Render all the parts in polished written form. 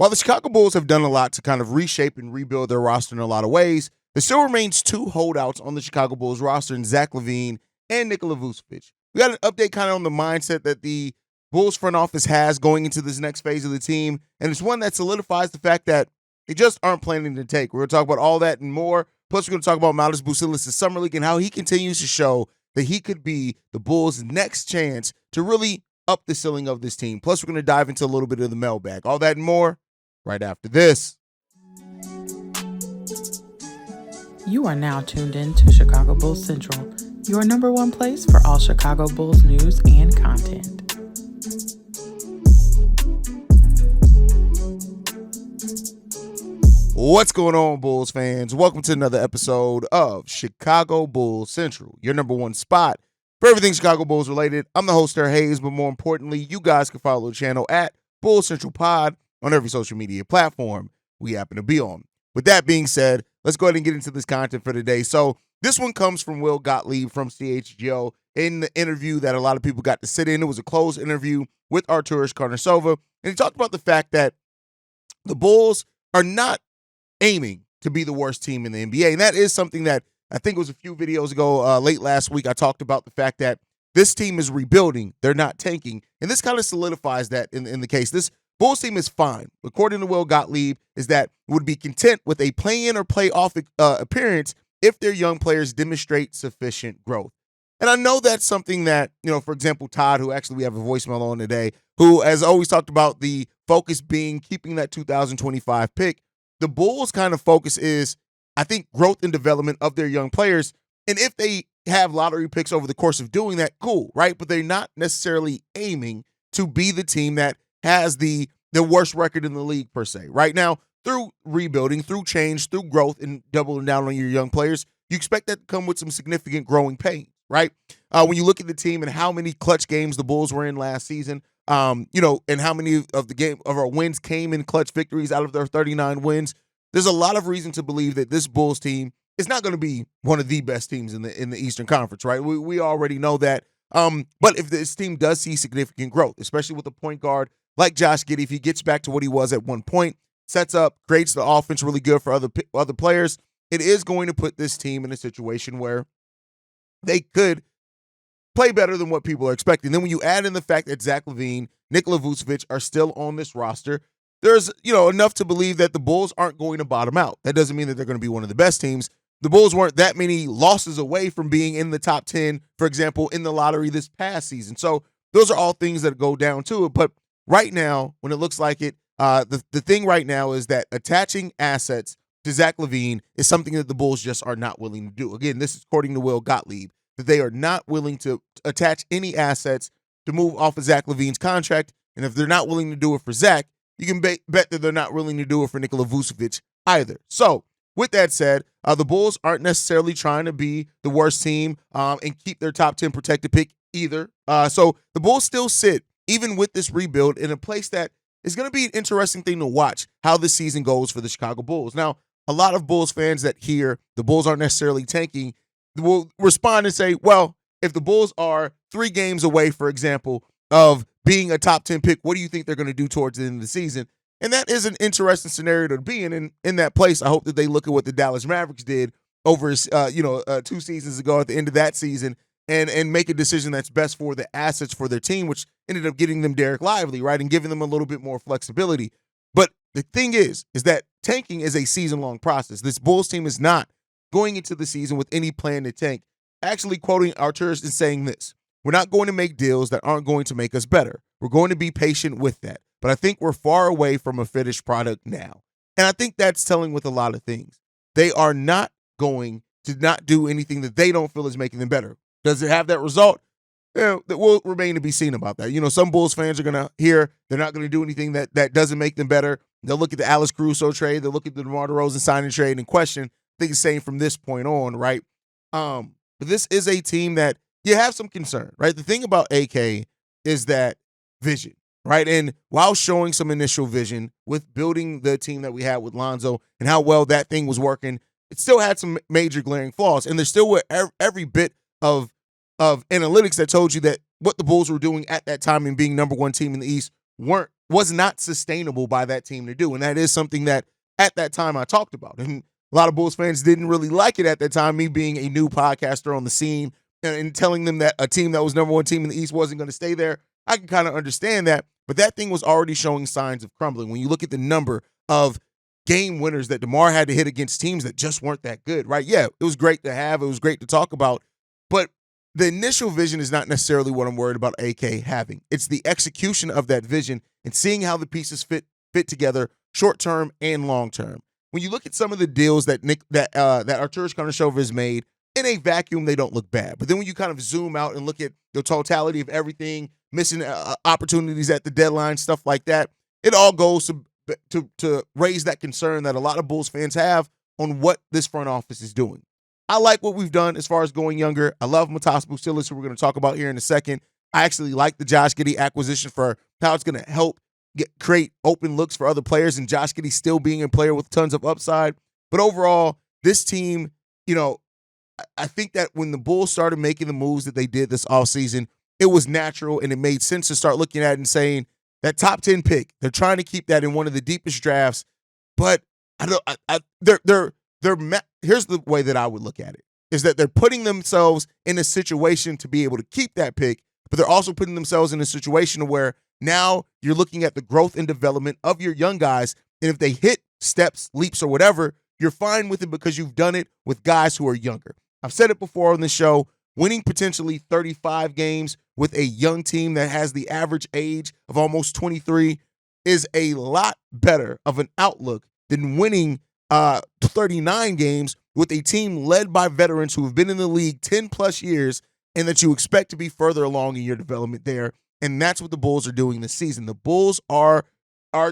While the Chicago Bulls have done a lot to kind of reshape and rebuild their roster in a lot of ways, there still remains two holdouts on the Chicago Bulls roster in Zach LaVine and Nikola Vucevic. We got an update kind of on the mindset that the Bulls front office has going into this next phase of the team, and it's one that solidifies the fact that they just aren't planning to take. We're going to talk about all that and more. Plus, we're going to talk about Matas Buzelis' Summer League and how he continues to show that he could be the Bulls' next chance to really up the ceiling of this team. Plus, we're going to dive into a little bit of the mailbag. All that and more right after this. You are now tuned in to Chicago Bulls Central, your number one place for all Chicago Bulls news and content. What's going on, Bulls fans? Welcome to another episode of Chicago Bulls Central, your number one spot for everything Chicago Bulls related. I'm the host there, Haize, but more importantly, you guys can follow the channel at Bulls Central Pod on every social media platform we happen to be on. With that being said, let's go ahead and get into this content for today. So this one comes from Will Gottlieb from CHGO in the interview that a lot of people got to sit in. It was a closed interview with Arturas Karnisovas, and he talked about the fact that the Bulls are not aiming to be the worst team in the NBA. And that is something that I think it was a few videos ago, late last week, I talked about the fact that this team is rebuilding. They're not tanking. And this kind of solidifies that in the case. This Bulls team is fine, according to Will Gottlieb, is that would be content with a play-in or play-off appearance if their young players demonstrate sufficient growth. And I know that's something that, for example, Todd, who actually we have a voicemail on today, who has always talked about the focus being keeping that 2025 pick. The Bulls' kind of focus is, I think, growth and development of their young players. And if they have lottery picks over the course of doing that, cool, right? But they're not necessarily aiming to be the team that has the worst record in the league, per se. Right now, through rebuilding, through change, through growth, and doubling down on your young players, you expect that to come with some significant growing pain, right? When you look at the team and how many clutch games the Bulls were in last season, and how many of our wins came in clutch victories out of their 39 wins, there's a lot of reason to believe that this Bulls team is not going to be one of the best teams in the Eastern Conference, right? We already know that. But if this team does see significant growth, especially with a point guard like Josh Giddey, if he gets back to what he was at one point, sets up, creates the offense really good for other players, it is going to put this team in a situation where they could play better than what people are expecting. Then when you add in the fact that Zach LaVine, Nikola Vucevic are still on this roster, there's enough to believe that the Bulls aren't going to bottom out. That doesn't mean that they're going to be one of the best teams. The Bulls weren't that many losses away from being in the top 10, for example, in the lottery this past season. So those are all things that go down to it. But right now, when it looks like it, the thing right now is that attaching assets to Zach LaVine is something that the Bulls just are not willing to do. Again, this is according to Will Gottlieb, that they are not willing to attach any assets to move off of Zach LaVine's contract. And if they're not willing to do it for Zach, you can bet that they're not willing to do it for Nikola Vucevic either. So with that said, the Bulls aren't necessarily trying to be the worst team and keep their top 10 protected pick either. So the Bulls still sit, even with this rebuild, in a place that is going to be an interesting thing to watch how this season goes for the Chicago Bulls. Now, a lot of Bulls fans that hear the Bulls aren't necessarily tanking will respond and say, well, if the Bulls are 3 games away, for example, of being a top 10 pick, what do you think they're going to do towards the end of the season? And that is an interesting scenario to be in. And in that place, I hope that they look at what the Dallas Mavericks did over 2 seasons ago at the end of that season and make a decision that's best for the assets for their team, which ended up getting them Derek Lively, right, and giving them a little bit more flexibility. But the thing is that tanking is a season-long process. This Bulls team is not going into the season with any plan to tank. Actually, quoting Arturas and saying this: we're not going to make deals that aren't going to make us better. We're going to be patient with that. But I think we're far away from a finished product now. And I think that's telling with a lot of things. They are not going to not do anything that they don't feel is making them better. Does it have that result? That will remain to be seen about that. Some Bulls fans are going to hear they're not going to do anything that doesn't make them better. They'll look at the Alex Caruso trade. They'll look at the DeMar DeRozan signing trade and question things saying from this point on, right? But this is a team that you have some concern, right? The thing about AK is that vision, right? And while showing some initial vision with building the team that we had with Lonzo and how well that thing was working, it still had some major glaring flaws. And there still were every bit of analytics that told you that what the Bulls were doing at that time and being number one team in the East weren't was not sustainable by that team to do. And that is something that at that time I talked about. And a lot of Bulls fans didn't really like it at that time, me being a new podcaster on the scene and telling them that a team that was number one team in the East wasn't going to stay there. I can kind of understand that. But that thing was already showing signs of crumbling. When you look at the number of game winners that DeMar had to hit against teams that just weren't that good, right? Yeah, it was great to have. It was great to talk about. But the initial vision is not necessarily what I'm worried about AK having. It's the execution of that vision and seeing how the pieces fit together short term and long term. When you look at some of the deals that Arturas Karnisovas has made, in a vacuum, they don't look bad. But then when you kind of zoom out and look at the totality of everything, missing opportunities at the deadline, stuff like that, it all goes to raise that concern that a lot of Bulls fans have on what this front office is doing. I like what we've done as far as going younger. I love Matas Buzelis, who we're going to talk about here in a second. I actually like the Josh Giddey acquisition for how it's going to help create open looks for other players, and Josh Giddey still being a player with tons of upside. But overall, this team, I think that when the Bulls started making the moves that they did this offseason, it was natural and it made sense to start looking at it and saying that top 10 pick, they're trying to keep that in one of the deepest drafts. But here's the way that I would look at it, is that they're putting themselves in a situation to be able to keep that pick, but they're also putting themselves in a situation where now you're looking at the growth and development of your young guys, and if they hit steps, leaps, or whatever, you're fine with it because you've done it with guys who are younger. I've said it before on the show, winning potentially 35 games with a young team that has the average age of almost 23 is a lot better of an outlook than winning 39 games with a team led by veterans who have been in the league 10 plus years and that you expect to be further along in your development there. And that's what the Bulls are doing this season. The Bulls are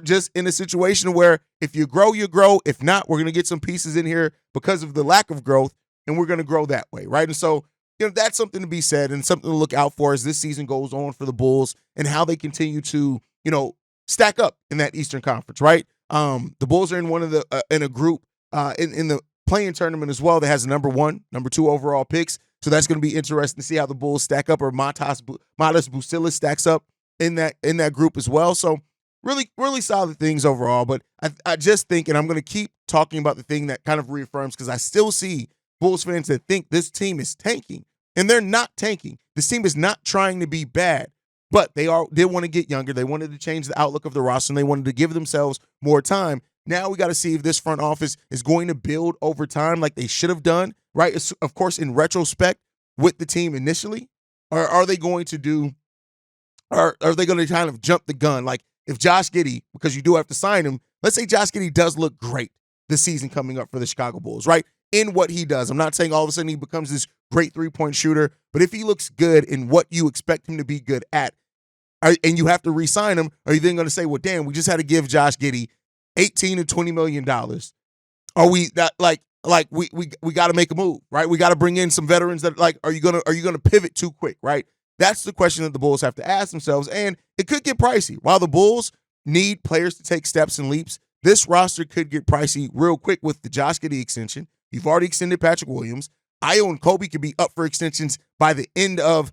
just in a situation where if you grow, you grow. If not, we're going to get some pieces in here because of the lack of growth, and we're going to grow that way, right? And so, that's something to be said and something to look out for as this season goes on for the Bulls and how they continue to, stack up in that Eastern Conference, right? The Bulls are in one of the in a group in the play-in tournament as well that has number 1, number 2 overall picks. So that's going to be interesting to see how the Bulls stack up, or Matas Buzelis stacks up in that group as well. So really, really solid things overall. But I just think, and I'm going to keep talking about the thing that kind of reaffirms, because I still see Bulls fans that think this team is tanking, and they're not tanking. This team is not trying to be bad, but they want to get younger. They wanted to change the outlook of the roster, and they wanted to give themselves more time. Now we got to see if this front office is going to build over time like they should have done, right? It's, of course, in retrospect with the team initially, or are they going to kind of jump the gun? Like if Josh Giddey, because you do have to sign him, let's say Josh Giddey does look great this season coming up for the Chicago Bulls, right? In what he does. I'm not saying all of a sudden he becomes this great three-point shooter, but if he looks good in what you expect him to be good at, and you have to re-sign him, are you then going to say, well, damn, we just had to give Josh Giddey $18 to $20 million? Are we that like we got to make a move, right? We got to bring in some veterans that are you gonna pivot too quick, right? That's the question that the Bulls have to ask themselves, and it could get pricey. While the Bulls need players to take steps and leaps, this roster could get pricey real quick with the Josh Giddey extension. You've already extended Patrick Williams. Ayo and Kobe could be up for extensions by the end of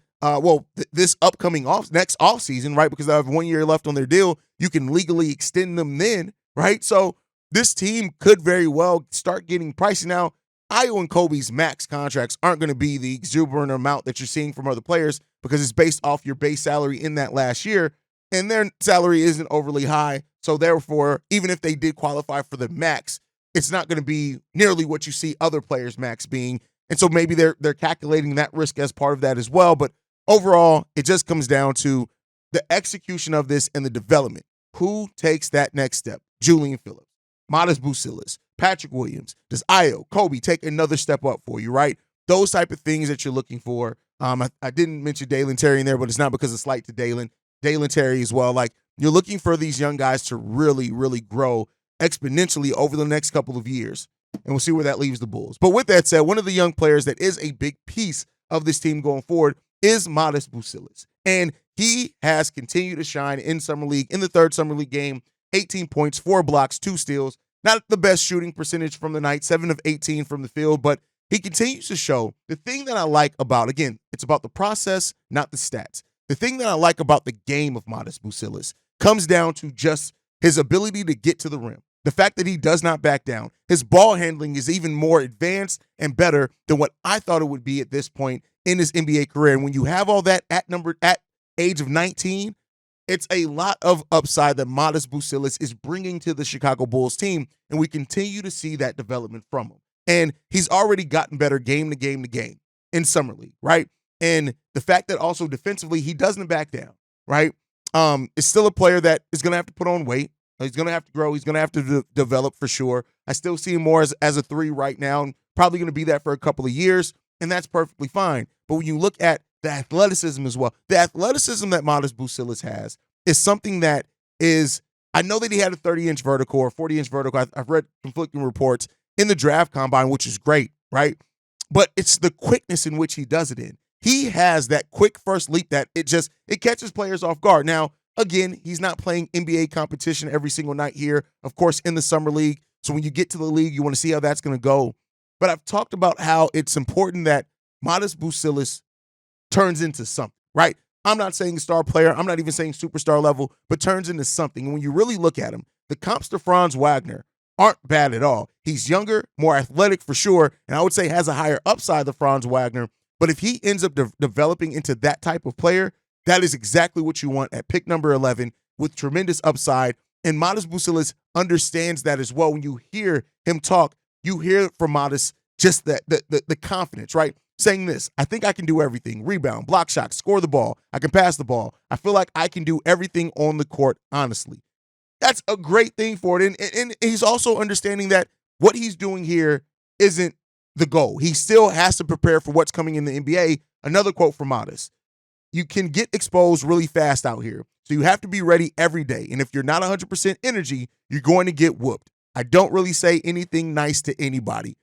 this upcoming next offseason, right? Because they have 1 year left on their deal. You can legally extend them then, right? So this team could very well start getting pricey. Now, Ayo and Kobe's max contracts aren't going to be the exuberant amount that you're seeing from other players because it's based off your base salary in that last year, and their salary isn't overly high. So therefore, even if they did qualify for the max, it's not going to be nearly what you see other players' max being. And so maybe they're calculating that risk as part of that as well. But overall, it just comes down to the execution of this and the development. Who takes that next step? Julian Phillips, Matas Buzelis, Patrick Williams. Does Ayo, Kobe take another step up for you, right? Those type of things that you're looking for. I didn't mention Dalen Terry in there, but it's not because of slight to Dalen Terry as well. Like, you're looking for these young guys to really, really grow exponentially over the next couple of years. And we'll see where that leaves the Bulls. But with that said, one of the young players that is a big piece of this team going forward is Matas Buzelis. And he has continued to shine in Summer League, in the third Summer League game, 18 points, 4 blocks, 2 steals. Not the best shooting percentage from the night, 7 of 18 from the field, but he continues to show the thing that I like about, again, it's about the process, not the stats. The thing that I like about the game of Matas Buzelis comes down to just his ability to get to the rim. The fact that he does not back down. His ball handling is even more advanced and better than what I thought it would be at this point in his NBA career. And when you have all that at age of 19, it's a lot of upside that Matas Buzelis is bringing to the Chicago Bulls team, and we continue to see that development from him. And he's already gotten better game to game to game in Summer League, right? And the fact that also defensively he doesn't back down, right? Is still a player that is going to have to put on weight. He's going to have to grow. He's going to have to develop for sure. I still see him more as a 3 right now, and probably going to be that for a couple of years, and that's perfectly fine. But when you look at the athleticism as well, the athleticism that Matas Buzelis has is something that is, I know that he had a 30-inch vertical or 40-inch vertical. I've read conflicting reports in the draft combine, which is great, right? But it's the quickness in which he does it in. He has that quick first leap that it catches players off guard. Now, again, he's not playing NBA competition every single night here, of course, in the Summer League. So when you get to the league, you want to see how that's going to go. But I've talked about how it's important that Matas Buzelis turns into something, right? I'm not saying star player. I'm not even saying superstar level, but turns into something. And when you really look at him, the comps to Franz Wagner aren't bad at all. He's younger, more athletic for sure, and I would say has a higher upside than Franz Wagner. But if he ends up developing into that type of player, that is exactly what you want at pick number 11 with tremendous upside. And Matas Buzelis understands that as well. When you hear him talk, you hear from Matas just the confidence, right? Saying this, I think I can do everything. Rebound, block shot, score the ball. I can pass the ball. I feel like I can do everything on the court, honestly. That's a great thing for it. And he's also understanding that what he's doing here isn't the goal. He still has to prepare for what's coming in the NBA. Another quote from Matas. You can get exposed really fast out here. So you have to be ready every day. And if you're not 100% energy, you're going to get whooped. I don't really say anything nice to anybody.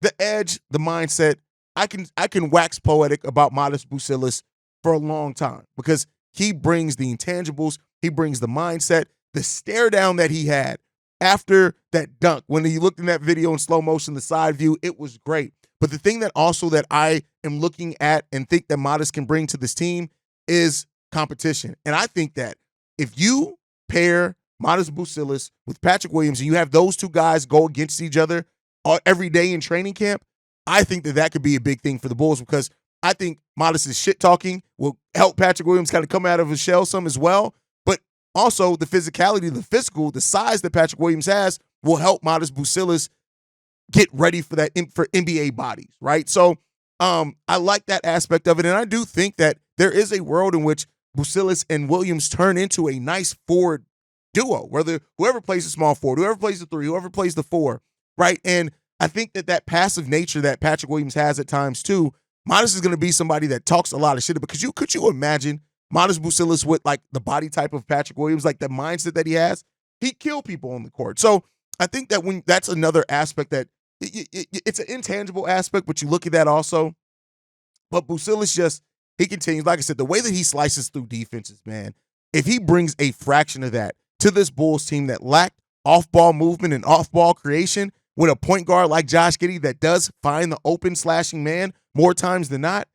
The edge, the mindset, I can wax poetic about Matas Buzelis for a long time because he brings the intangibles, he brings the mindset, the stare down that he had after that dunk. When he looked in that video in slow motion, the side view, it was great. But the thing that also that I am looking at and think that Matas can bring to this team is competition. And I think that if you pair Matas Buzelis with Patrick Williams and you have those two guys go against each other every day in training camp, I think that could be a big thing for the Bulls because I think Matas' shit talking will help Patrick Williams kind of come out of his shell some as well. But also the physicality, the physical, the size that Patrick Williams has will help Matas Buzelis get ready for that for NBA bodies, right? So I like that aspect of it, and I do think that there is a world in which Buzelis and Williams turn into a nice forward duo, whether whoever plays the small forward, whoever plays the 3, whoever plays the 4, right? And I think that passive nature that Patrick Williams has at times too, Matas is going to be somebody that talks a lot of shit because could you imagine Matas Buzelis with like the body type of Patrick Williams, like the mindset that he has, he'd kill people on the court. So I think that when that's another aspect that it's an intangible aspect, but you look at that also. But Buzelis he continues, like I said, the way that he slices through defenses, man, if he brings a fraction of that to this Bulls team that lacked off-ball movement and off-ball creation, with a point guard like Josh Giddey that does find the open slashing man more times than not,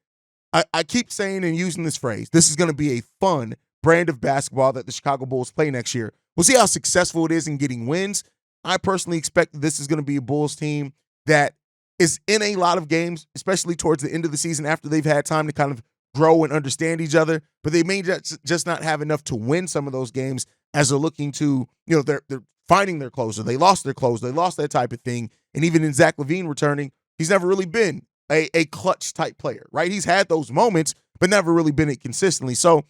I keep saying and using this phrase, this is going to be a fun brand of basketball that the Chicago Bulls play next year. We'll see how successful it is in getting wins. I personally expect that this is going to be a Bulls team that is in a lot of games, especially towards the end of the season after they've had time to kind of grow and understand each other, but they may just not have enough to win some of those games as they're looking to, they're finding their closer. They lost their closer. They lost that type of thing. And even in Zach LaVine returning, he's never really been a clutch type player, right? He's had those moments, but never really been it consistently. So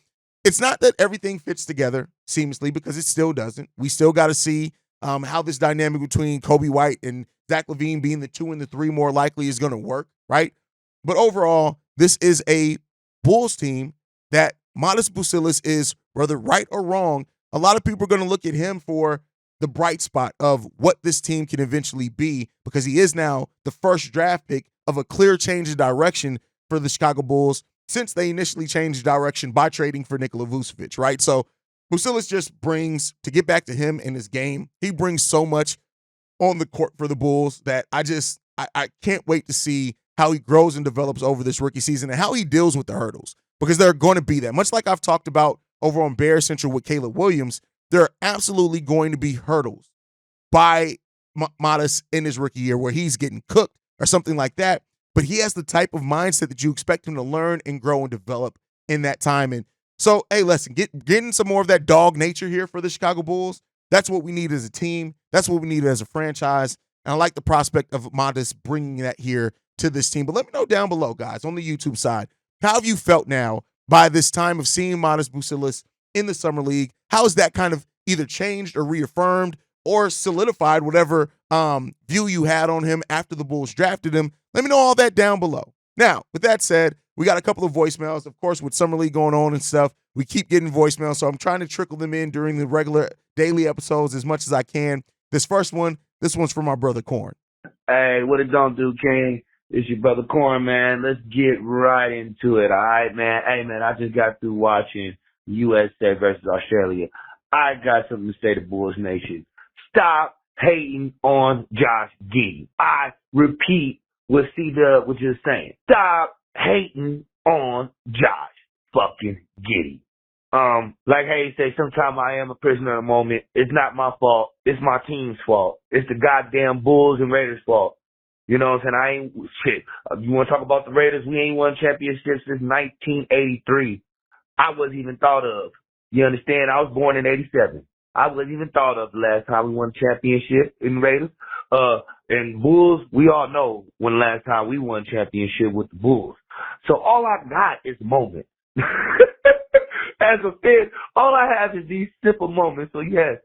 it's not that everything fits together seamlessly because it still doesn't. We still got to see how this dynamic between Kobe White and Zach LaVine being the 2 and the 3 more likely is going to work, right? But overall, this is a Bulls team that Matas Buzelis is, whether right or wrong, a lot of people are going to look at him for the bright spot of what this team can eventually be because he is now the first draft pick of a clear change of direction for the Chicago Bulls since they initially changed direction by trading for Nikola Vucevic, right? So Buzelis just brings, to get back to him and his game, he brings so much on the court for the Bulls that I can't wait to see how he grows and develops over this rookie season and how he deals with the hurdles because they're going to be that. Much like I've talked about over on Bear Central with Caleb Williams, there are absolutely going to be hurdles by Matas in his rookie year where he's getting cooked or something like that. But he has the type of mindset that you expect him to learn and grow and develop in that time. And so, hey, listen, getting some more of that dog nature here for the Chicago Bulls. That's what we need as a team. That's what we need as a franchise. And I like the prospect of Matas bringing that here to this team. But let me know down below, guys, on the YouTube side, how have you felt now by this time of seeing Matas Buzelis in the Summer League? How has that kind of either changed or reaffirmed or solidified whatever view you had on him after the Bulls drafted him? Let me know all that down below. Now, with that said, we got a couple of voicemails. Of course, with Summer League going on and stuff, we keep getting voicemails, so I'm trying to trickle them in during the regular daily episodes as much as I can. This one's from our brother Corn. Hey, what it don't do, King? It's your brother Corn, man. Let's get right into it, all right, man? Hey, man, I just got through watching USA versus Australia. I got something to say to Bulls Nation. Stop hating on Josh Giddey. I repeat what C-Dub was just saying. Stop hating on Josh fucking Giddey. Like Haize said, sometimes I am a prisoner of the moment. It's not my fault. It's my team's fault. It's the goddamn Bulls and Raiders' fault. You know what I'm saying? Shit. You want to talk about the Raiders? We ain't won championships since 1983. I wasn't even thought of. You understand? I was born in 87. I wasn't even thought of the last time we won a championship in the Raiders. And Bulls, we all know when the last time we won a championship with the Bulls. So all I got is moments. As a fan, all I have is these simple moments. So yes,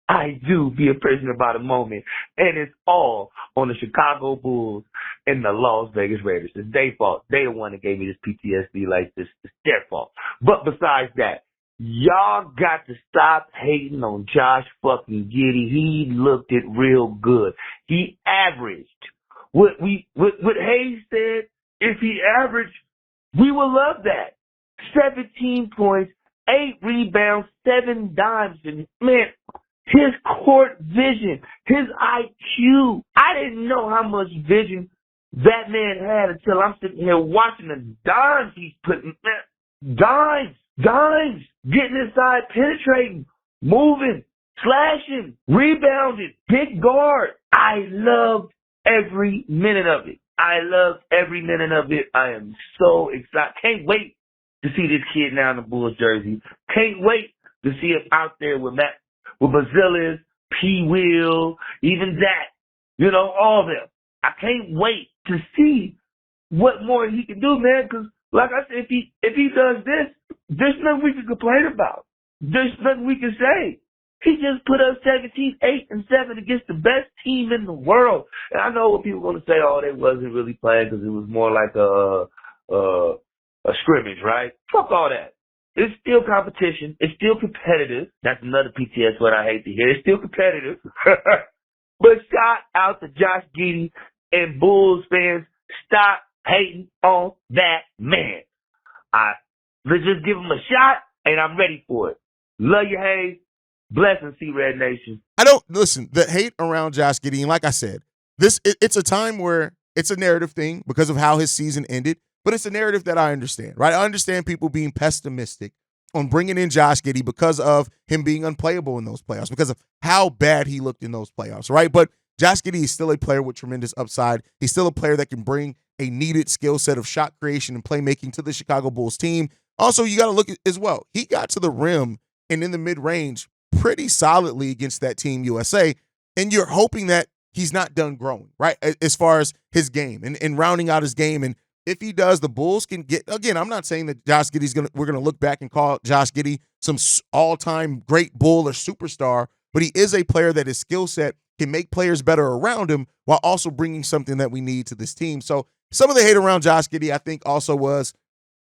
I do be a prisoner by the moment. And it's all on the Chicago Bulls and the Las Vegas Raiders. It's their fault. They the one that gave me this PTSD like this. It's their fault. But besides that, y'all got to stop hating on Josh fucking Giddey. He looked it real good. He averaged what Haize said. If he averaged, we would love that. 17 points, 8 rebounds, 7 dimes, and man, his court vision, his IQ. I didn't know how much vision that man had until I'm sitting here watching the dimes he's putting. Dimes, getting inside, penetrating, moving, slashing, rebounding, big guard. I loved every minute of it. I am so excited. Can't wait to see this kid now in the Bulls jersey. Can't wait to see him out there with Buzelis, P. Will, even that. You know, all of them. I can't wait to see what more he can do, man, because like I said, if he does this, there's nothing we can complain about. There's nothing we can say. He just put us 17, 8, and 7 against the best team in the world. And I know what people are going to say, oh, they wasn't really playing because it was more like a scrimmage, right? Fuck all that. It's still competition. It's still competitive. That's another PTS word I hate to hear. It's still competitive. But shout out to Josh Giddey and Bulls fans. Stop hating on that man. Let's just give him a shot, and I'm ready for it. Love you, Haize. Blessings, C-Red Nation. Listen, the hate around Josh Giddey, and like I said, it's a time where it's a narrative thing because of how his season ended, but it's a narrative that I understand, right? I understand people being pessimistic on bringing in Josh Giddey because of him being unplayable in those playoffs, because of how bad he looked in those playoffs, right? But Josh Giddey is still a player with tremendous upside. He's still a player that can bring a needed skill set of shot creation and playmaking to the Chicago Bulls team. Also, you got to look at as well. He got to the rim and in the mid-range pretty solidly against that Team USA, and you're hoping that he's not done growing, right, as far as his game and rounding out his game. And if he does, the Bulls can get, again, I'm not saying that Josh Giddey's we're going to look back and call Josh Giddey some all-time great Bull or superstar, but he is a player that his skill set can make players better around him while also bringing something that we need to this team. So some of the hate around Josh Giddey, I think, also was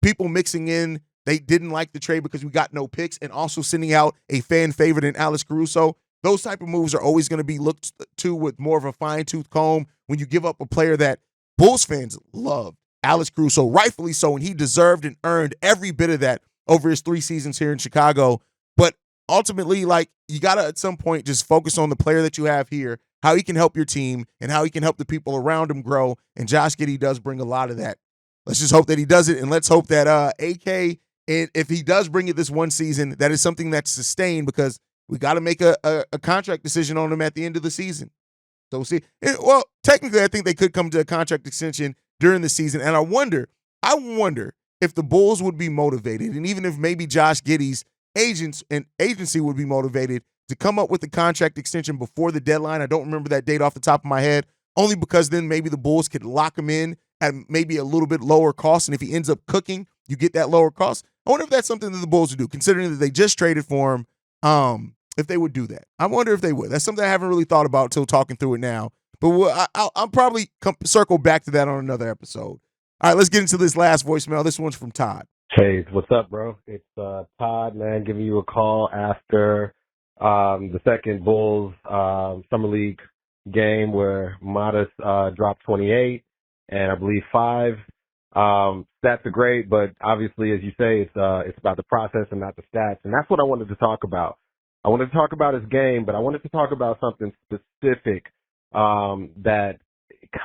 people mixing in. They didn't like the trade because we got no picks, and also sending out a fan favorite in Alex Caruso. Those type of moves are always going to be looked to with more of a fine-tooth comb when you give up a player that Bulls fans love, Alex Caruso, rightfully so, and he deserved and earned every bit of that over his 3 seasons here in Chicago. But ultimately, like, you got to at some point just focus on the player that you have here, how he can help your team, and how he can help the people around him grow, and Josh Giddey does bring a lot of that. Let's just hope that he does it, and let's hope that AK And if he does bring it this one season, that is something that's sustained because we got to make a contract decision on him at the end of the season. So we'll see. Well, technically, I think they could come to a contract extension during the season. And I wonder if the Bulls would be motivated, and even if maybe Josh Giddey's agents and agency would be motivated to come up with a contract extension before the deadline. I don't remember that date off the top of my head, only because then maybe the Bulls could lock him in at maybe a little bit lower cost. And if he ends up cooking, you get that lower cost. I wonder if that's something that the Bulls would do, considering that they just traded for him. If they would do that, I wonder if they would. That's something I haven't really thought about until talking through it now. But I'll probably circle back to that on another episode. All right, let's get into this last voicemail. This one's from Todd. Hey, what's up, bro? It's Todd, man, giving you a call after the second Bulls Summer League game where Matas dropped 28 and I believe 5. Stats are great, but obviously, as you say, it's about the process and not the stats. And that's what I wanted to talk about. I wanted to talk about his game, but I wanted to talk about something specific that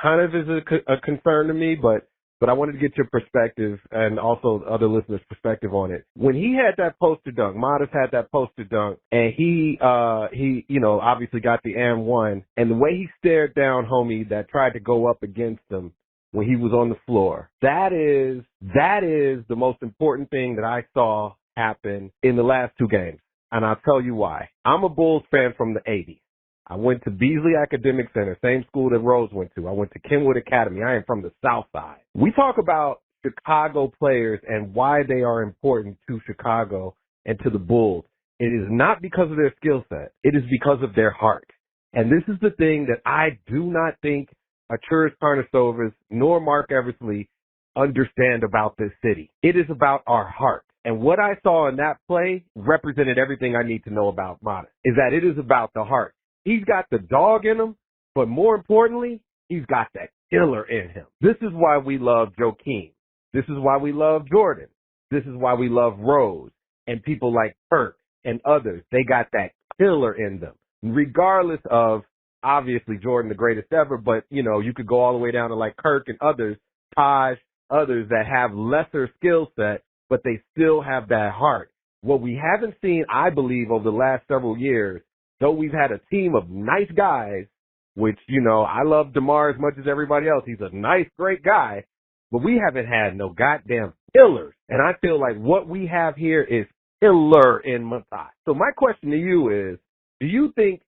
kind of is a concern to me, but I wanted to get your perspective and also other listeners' perspective on it. When he had that poster dunk, Matas had that poster dunk, and he obviously got the and one, and the way he stared down homie that tried to go up against him when he was on the floor, that is the most important thing that I saw happen in the last 2 games. And I'll tell you why. I'm a Bulls fan from the 80s. I went to Beasley Academic Center, same school that Rose went to. I went to Kenwood Academy. I am from the South Side. We talk about Chicago players and why they are important to Chicago and to the Bulls. It is not because of their skill set. It is because of their heart. And this is the thing that I do not think Arturas Karnisovas nor Mark Eversley understand about this city. It is about our heart. And what I saw in that play represented everything I need to know about Matas, is that it is about the heart. He's got the dog in him, but more importantly, he's got that killer in him. This is why we love Joakim. This is why we love Jordan. This is why we love Rose and people like Kirk and others. They got that killer in them, regardless of, obviously, Jordan, the greatest ever, but, you could go all the way down to like Kirk and others, Taj, others that have lesser skill set, but they still have that heart. What we haven't seen, I believe, over the last several years, though we've had a team of nice guys, which, I love DeMar as much as everybody else. He's a nice, great guy, but we haven't had no goddamn killers. And I feel like what we have here is killer in Matas. So my question to you is, do you think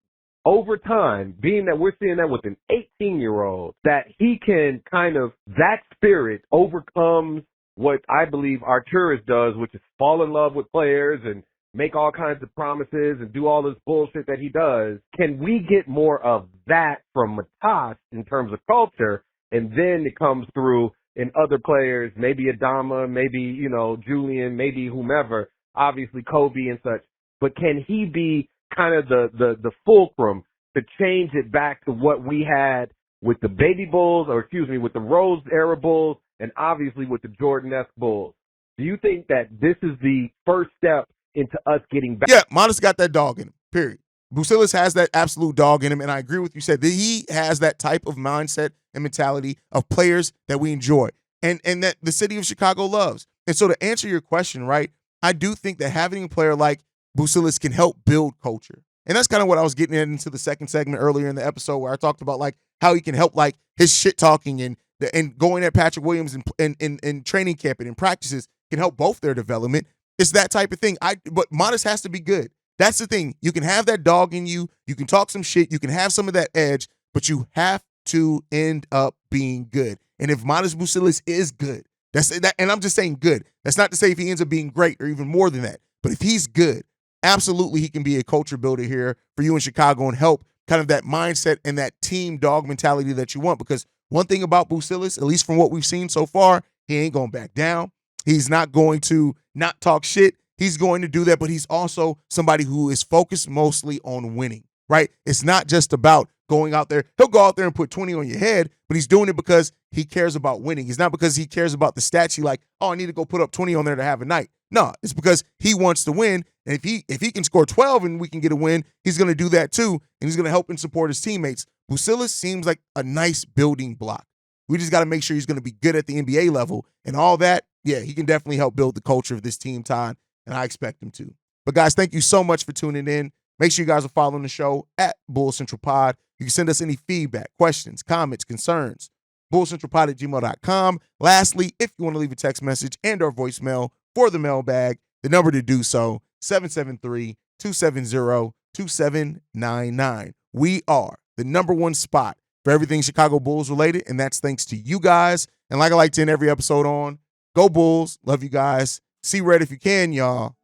over time, being that we're seeing that with an 18-year-old, that he can that spirit overcomes what I believe Arturas does, which is fall in love with players and make all kinds of promises and do all this bullshit that he does? Can we get more of that from Matas in terms of culture? And then it comes through in other players, maybe Adama, maybe, Julian, maybe whomever, obviously Kobe and such. But can he be kind of the fulcrum to change it back to what we had with the baby Bulls, with the Rose era Bulls, and obviously with the Jordan-esque Bulls? Do you think that this is the first step into us getting back? Yeah, Matas got that dog in him, period. Buzelis has that absolute dog in him, and I agree with you said that he has that type of mindset and mentality of players that we enjoy and that the city of Chicago loves. And so to answer your question, right, I do think that having a player like Buzelis can help build culture. And that's kind of what I was getting into the second segment earlier in the episode, where I talked about like how he can help like his shit talking and going at Patrick Williams and training camp and in practices can help both their development. It's that type of thing. But Matas has to be good. That's the thing. You can have that dog in you. You can talk some shit. You can have some of that edge, but you have to end up being good. And if Matas Buzelis is good, that's that. And I'm just saying good. That's not to say if he ends up being great or even more than that. But if he's good, absolutely he can be a culture builder here for you in Chicago and help kind of that mindset and that team dog mentality that you want. Because one thing about Buzelis, at least from what we've seen so far, he ain't going back down. He's not going to not talk shit. He's going to do that, but he's also somebody who is focused mostly on winning, right? It's not just about going out there. He'll go out there and put 20 on your head, but he's doing it because he cares about winning. It's not because he cares about the stats. He like, oh, I need to go put up 20 on there to have a night. No, it's because he wants to win. And if he can score 12 and we can get a win, he's going to do that too. And he's going to help and support his teammates. Buzelis seems like a nice building block. We just got to make sure he's going to be good at the NBA level, and all that yeah, he can definitely help build the culture of this team, Todd, and I expect him to. But guys, thank you so much for tuning in. Make sure you guys are following the show at Bull Central Pod. You can send us any feedback, questions, comments, concerns, bullcentralpod@gmail.com. Lastly, if you want to leave a text message and or voicemail for the mailbag, the number to do so, 773-270-2799. We are the number one spot for everything Chicago Bulls related, and that's thanks to you guys. And like I like to end every episode on, go Bulls. Love you guys. See red if you can, y'all.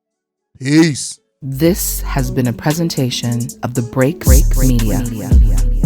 Peace. This has been a presentation of the Break Media.